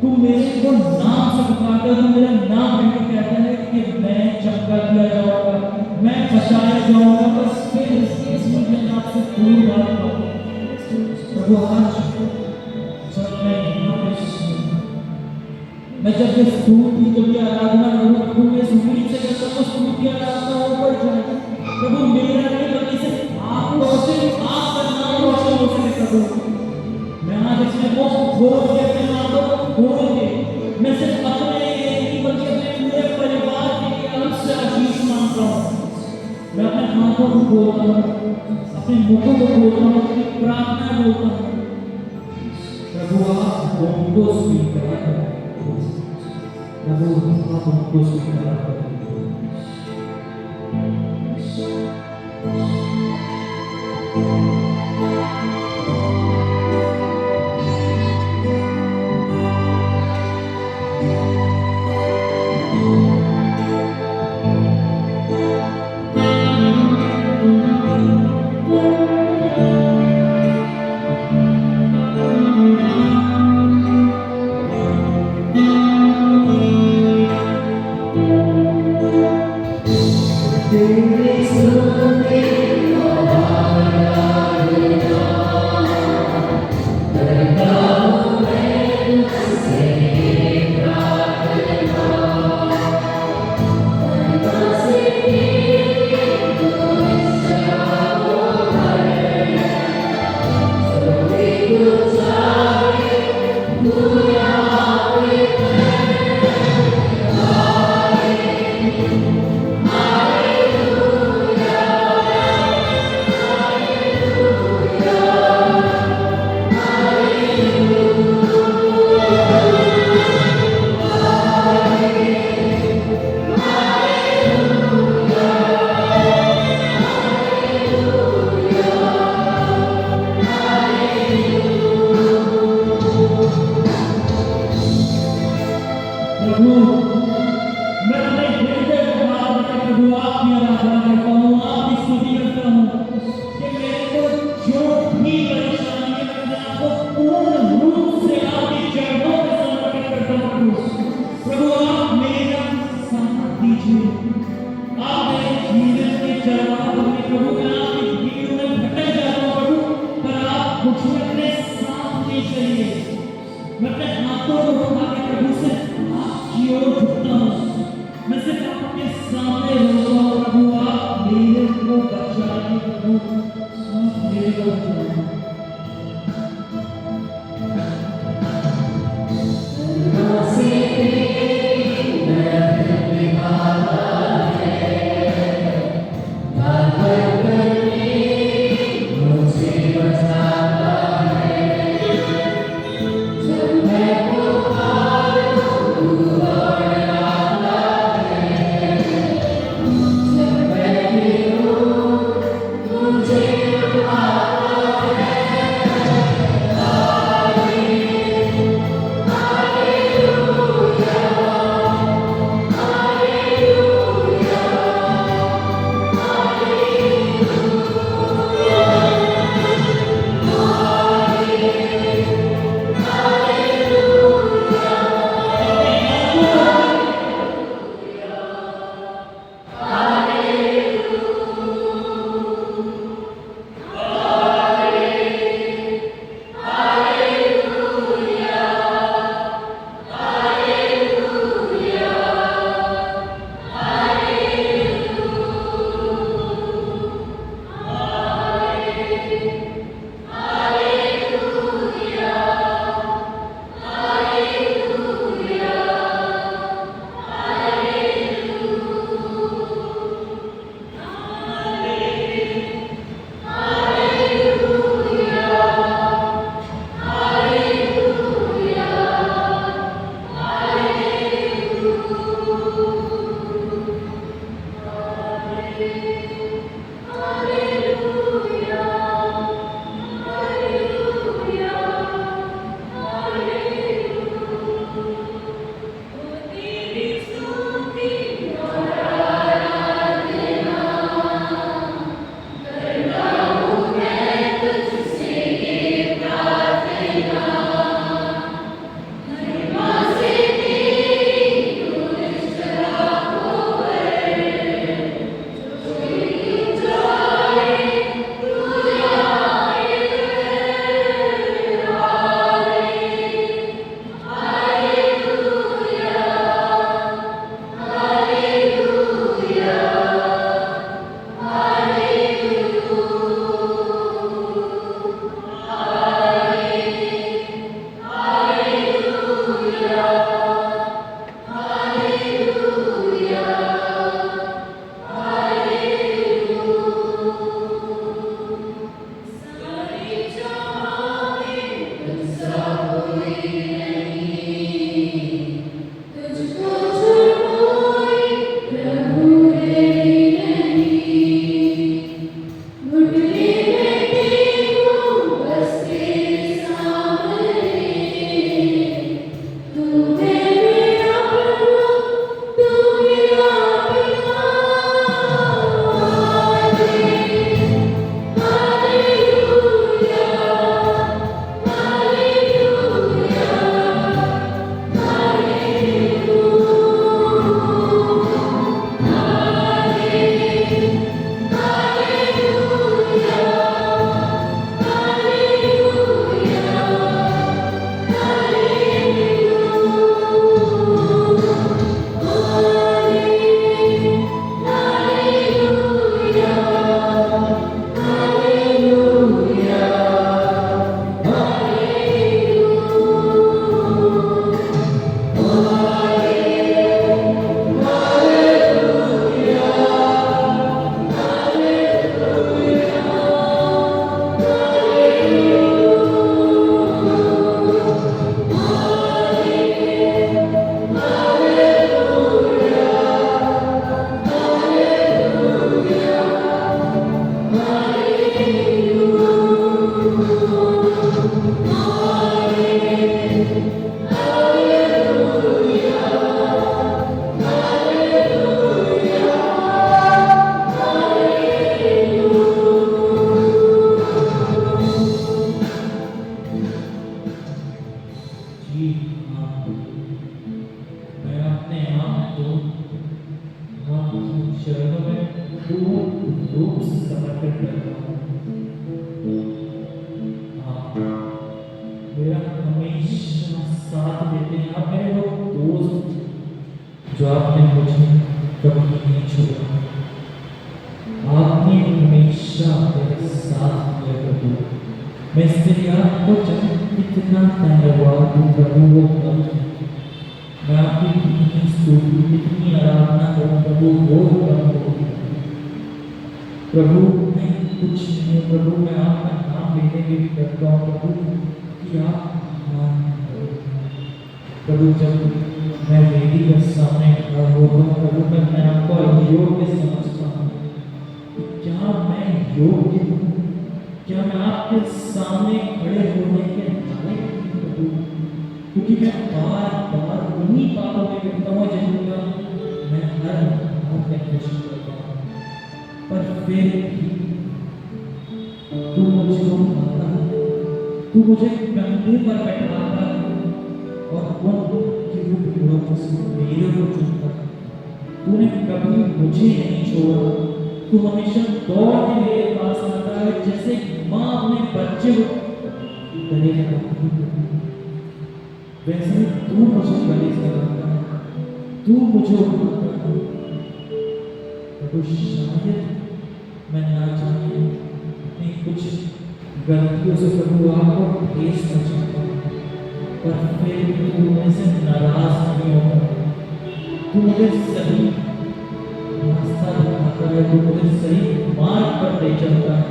Speaker 7: तू मेरे को नाम से पुकारता है, तू मेरा नाम लेकर कहता है कि मैं चंगा किया जाऊंगा, मैं बचाया जाऊंगा। बस फिर इस मुझे आपसे दूर बात करूं प्रभु। आज जब मैं जब ये स्तुति जब ये आराधना करूं प्रभु, मैं इस उम्मीद से करता हूं स्तुति आराधना ऊपर जाए प्रभु। मेरा नहीं बल्कि सिर्फ आप रोशन, आपका नाम रोशन हो सके प्रभु। मैं आज इसमें वो खोल के अपने नामों को खोल के मैं सिर्फ अपने लिए नहीं बल्कि अपने पूरे परिवार के लिए आपसे आशीष मांगता हूँ। मैं अपने हाथों को खोलता हूँ, अपने मुखों को खोलता हूँ, अपनी प्रार्थना बोलता हूँ प्रभु। आप उनको स्वीकार करें प्रभु, आप उनको स्वीकार करें।
Speaker 2: मुझे
Speaker 7: जी हाँ, मैं अपने आप को आपकी चरणों में पूर्ण रूप से समर्पित करता हूँ। आप मेरा हमेशा साथ देते हैं। आप मेरे वो दोस्त जो आपने मुझे कभी नहीं छोड़ा। आपने हमेशा मेरे साथ दिया प्रभु। मैं इसके लिए आपको इतना धन्यवाद दूं प्रभु। वो कम है। मैं आपकी कितनी स्तुति कितनी आराधना करूं प्रभु, वो कम होगी प्रभु। मैं कुछ नहीं प्रभु, मैं आपका नाम लेने के भी करता हूँ प्रभु कि आप मान करो प्रभु। जब मैं वेदी के सामने खड़ा होता हूँ प्रभु, मैं आपको योग्य समझता हूँ। क्या मैं योग्य हूँ? क्या मैं आपके सामने खड़े होने के लायक हूँ प्रभु? क्योंकि मैं बार बार उन्हीं बातों में गिरता हूँ जिनका मैं हर बार प्रश्न करता हूँ। पर फिर भी तू मुझे उठाता है, तू मुझे कंधे पर बैठाता है और उन भीड़ों को मेरे को चुनता है। तूने कभी मुझे नहीं छोड़ा। तू हमेशा दौड़ के मेरे पास आता है जैसे माँ अपने बच्चे को गले लगाती है। वैसे तू मुझे गले से लगाता है, तू मुझे उठाता है प्रभु। शायद मैं ना चाहे अपनी कुछ गलतियों से प्रभु आपको ठेस पहुंचाता हूं, पर फिर भी तू मुझसे नाराज नहीं होता। तू मुझे सही रास्ता दिखाता है, तू मुझे सही मार्ग पर ले चलता है।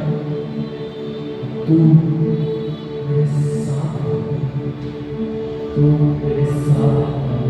Speaker 7: तू मेरे साथ है, तू मेरे साथ है।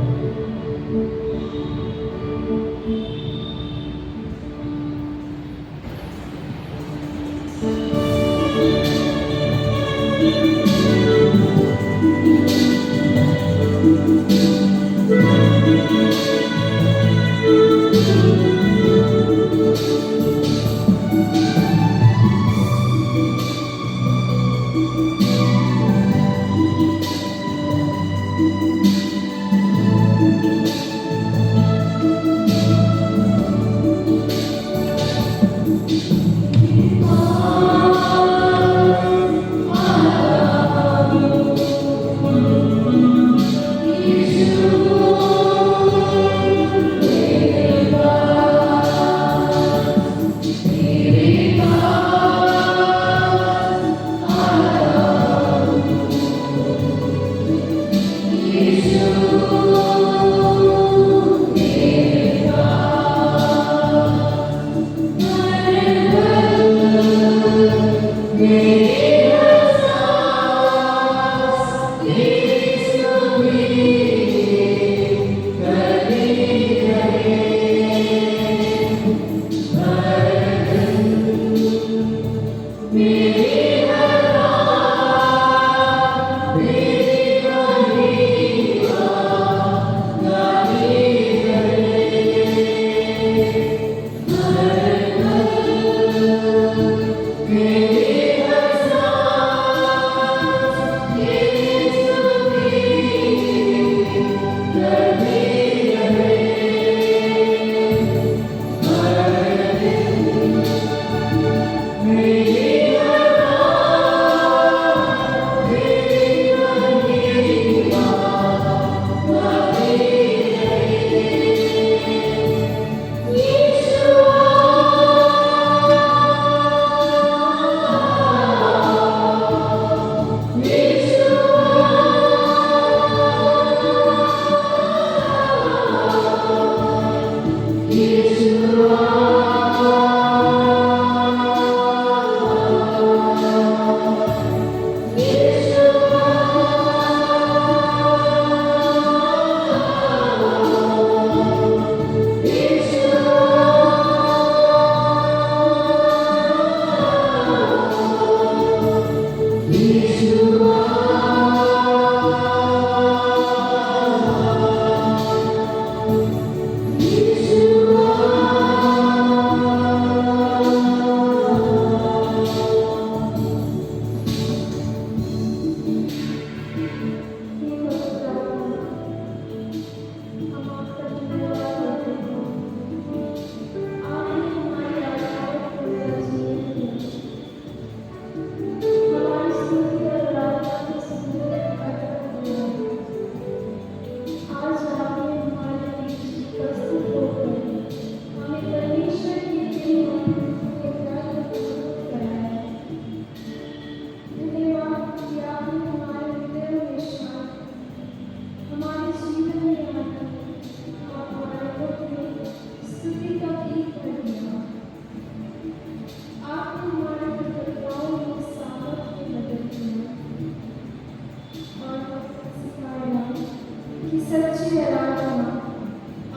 Speaker 2: कि सच्ची आराधना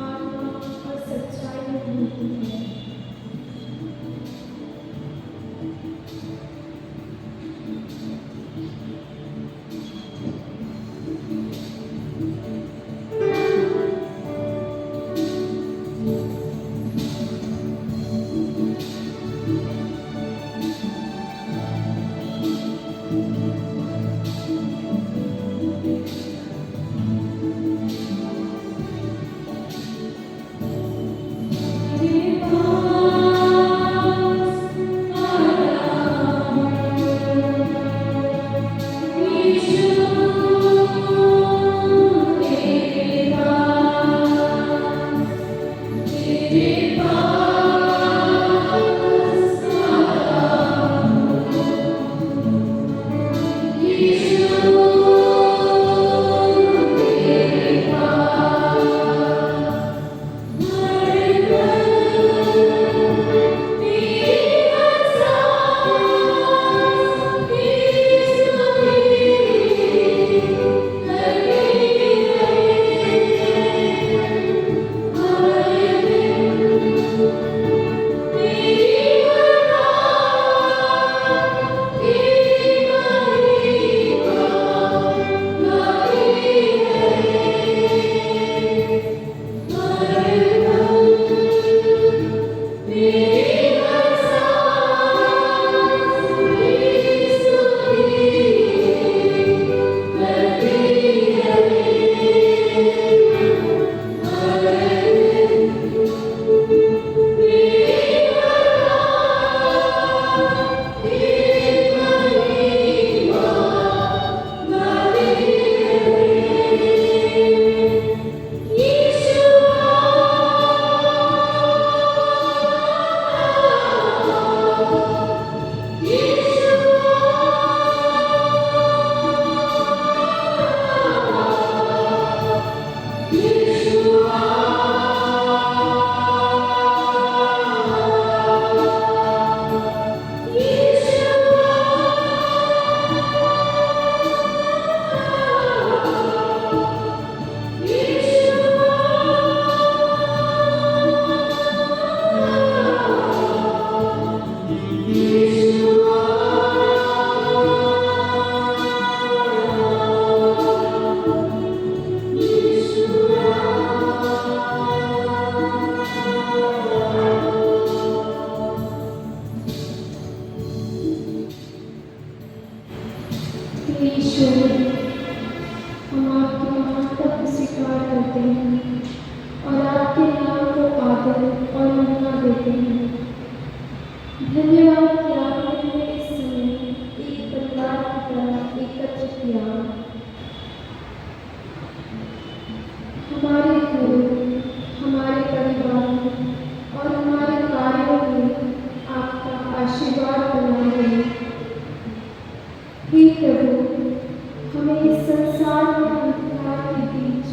Speaker 2: आत्मा और सच्चाई में होती है। ईश्वर, हम आपकी महानता को स्वीकार करते हैं और आपके नाम को आदर और महिमा देते हैं। धन्यवाद कि आपने हमें इस समय एक परिवार की तरह एकत्र किया। हमारे घरों, हमारे परिवारों और हमारे कार्यों में आपका आशीर्वाद बना रहे। हे प्रभु, हमें इस संसार में अंधकार के बीच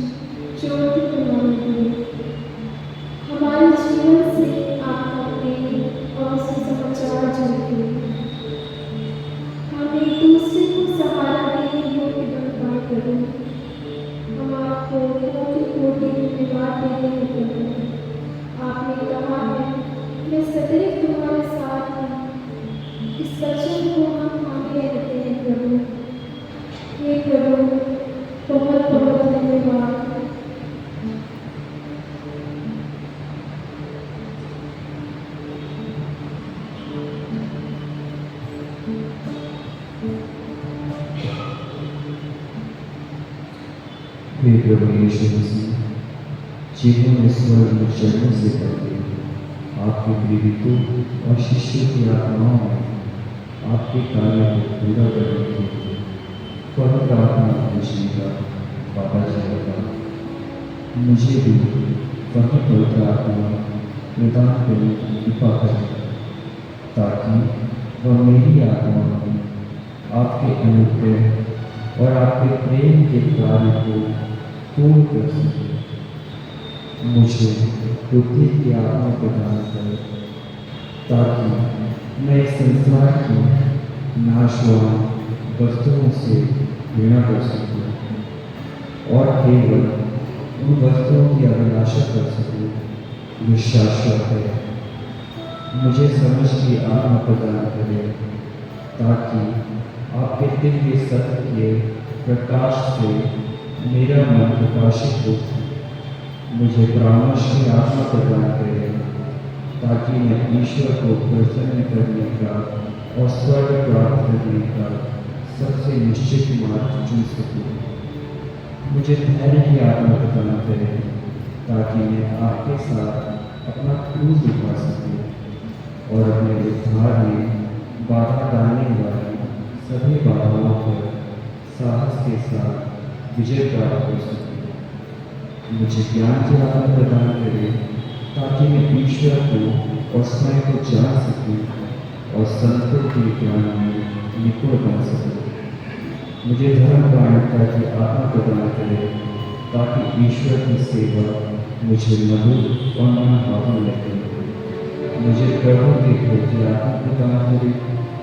Speaker 2: ज्योति बनाइए। हमारे जीवन से आपका प्रेम और सुसमाचार झलके। हम एक दूसरे को सहारा देने योग्य बन करें। हम आपको कोटि कोटि धन्यवाद देने के लिए आपने कहा है, मैं सदैव तुम्हारे साथ हूँ। इस वचन को हम मांगे रहते हैं प्रभु। हे प्रभु, बहुत बहुत धन्यवाद।
Speaker 6: हे प्रभु यीशु मसीह, जीवन ईश्वर में जन्म से करके आपके प्रेरितों और शिष्यों की आत्माओं में आपके कार्य को पूरा करने के लिए पवित्र आत्मा भेजने का वादा जाएगा। मुझे भी वही पवित्र आत्मा प्रदान करने की कृपा करें, ताकि वह मेरी आत्मा में आपके अनुग्रह और आपके प्रेम के कार्य को पूर्ण कर सके। मुझे बुद्धि की आत्मा प्रदान करें, ताकि मैं इस संसार की नाशवान वस्तुओं से घृणा कर सकूं और केवल उन वस्तुओं की अभिलाषा कर सकूं जो शाश्वत है। मुझे समझ की आत्मा प्रदान करें ताकि आपके दिव्य सत्य के प्रकाश से मेरा मन प्रकाशित हो सके। मुझे परामर्श की आत्मा प्रदान करें ताकि मैं ईश्वर को प्रसन्न करने का और स्वर्ग प्राप्त करने का सबसे निश्चित मार्ग चुन सकूं। मुझे धैर्य की आत्मा प्रदान करें ताकि मैं आपके साथ अपना क्रूज उठा सकूं और अपने उद्धार में बाधा डालने वाली सभी बाधाओं पर साहस के साथ विजय प्राप्त हो सके। मुझे ज्ञान की आत्मा प्रदान करें ताकि मैं ईश्वर को और स्वयं को जान सकूं और संतों के ज्ञान में निपुण बन सकूं। मुझे धर्म पारणता की आत्मा प्रदान करें ताकि ईश्वर की सेवा मुझे मधुर और मनभावन लगे। मुझे प्रभु के प्रति आत्मा प्रदान करें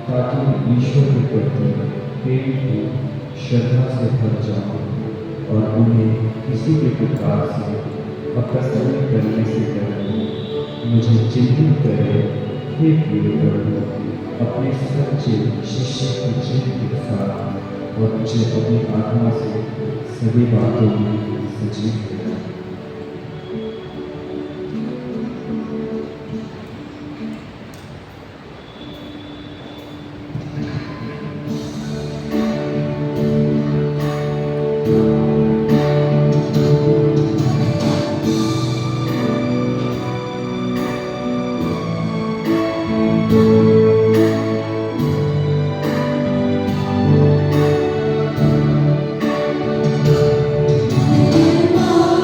Speaker 6: ताकि मैं ईश्वर के प्रति प्रेम को श्रद्धा से भर जाऊं और उन्हें किसी भी प्रकार से अप्रसन्न करने से डरूं। मुझे चिन्हित करे हे प्रिय प्रभु अपने सच्चे शिष्य के चिन्ह के साथ और मुझे अपनी आत्मा से सभी बातों में सजीव करें।
Speaker 2: Mama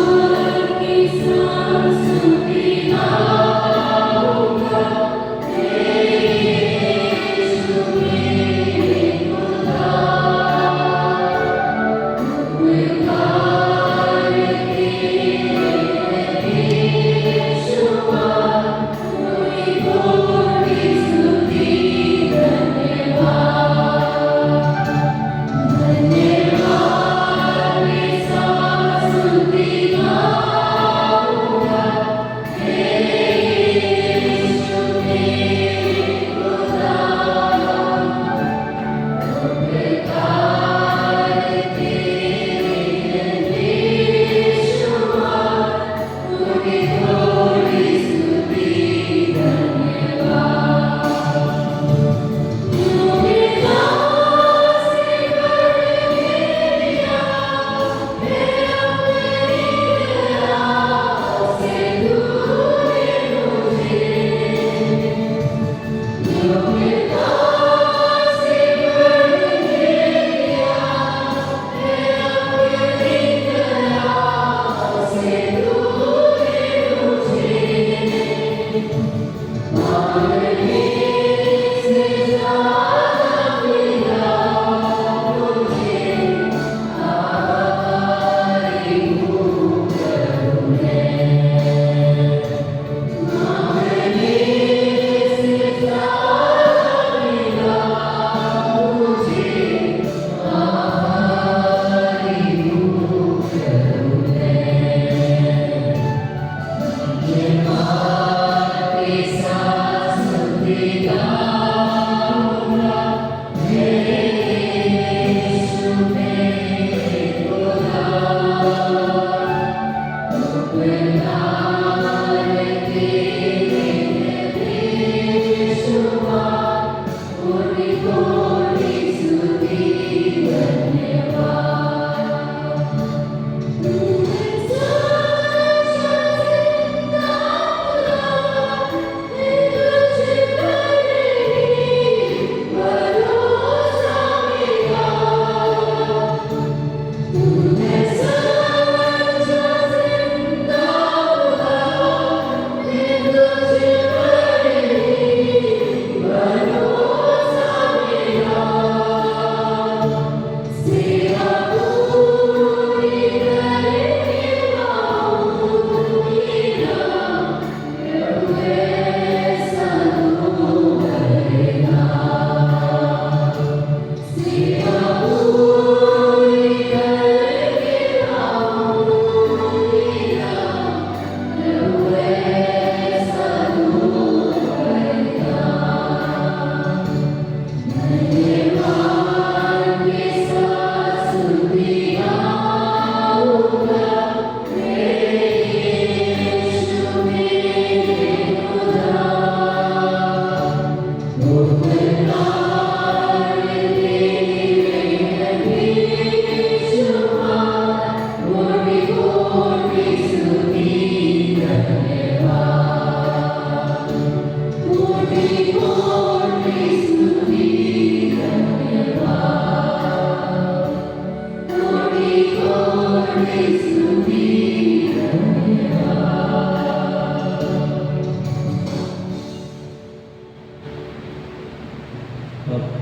Speaker 7: अब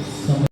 Speaker 7: समय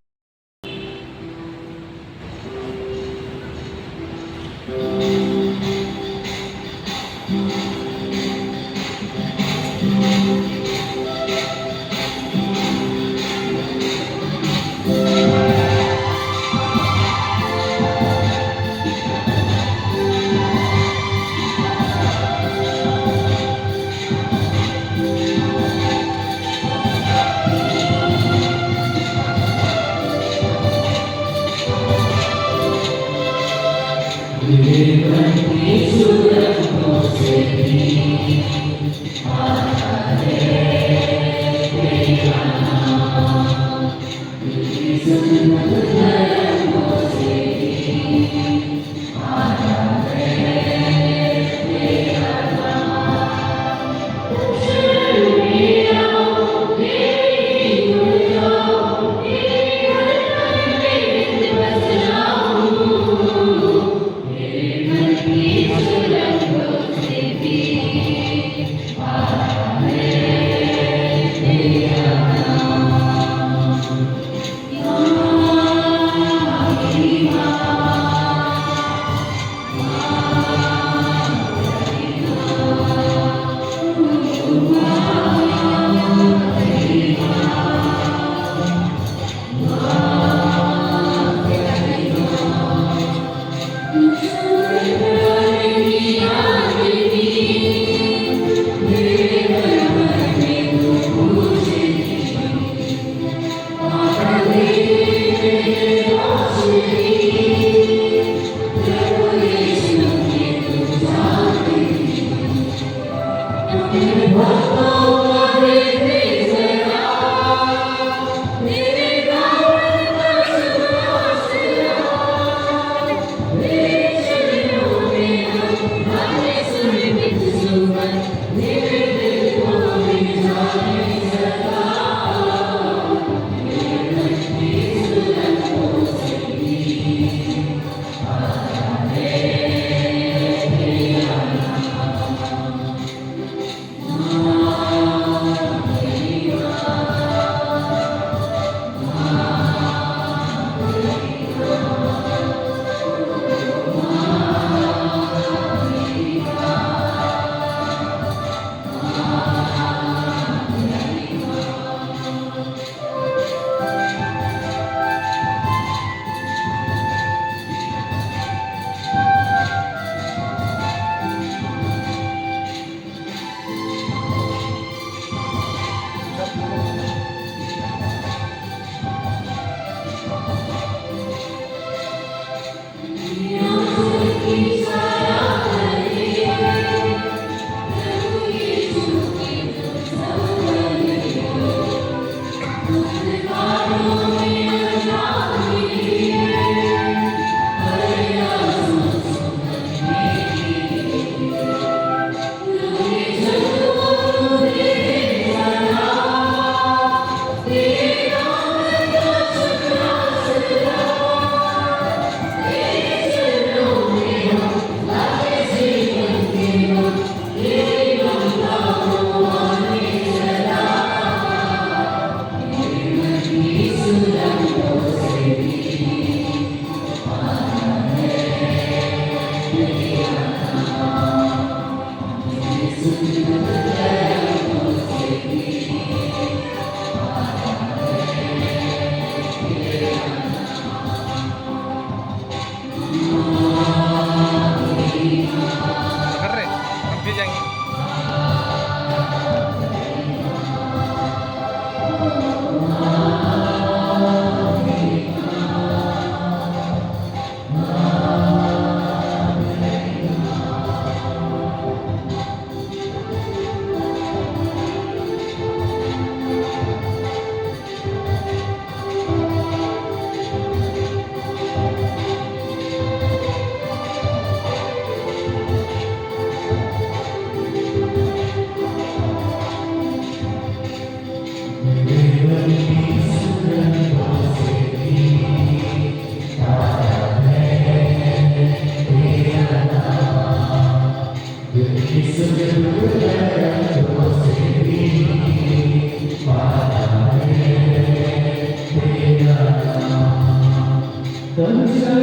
Speaker 7: दर्शन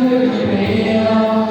Speaker 7: मेरा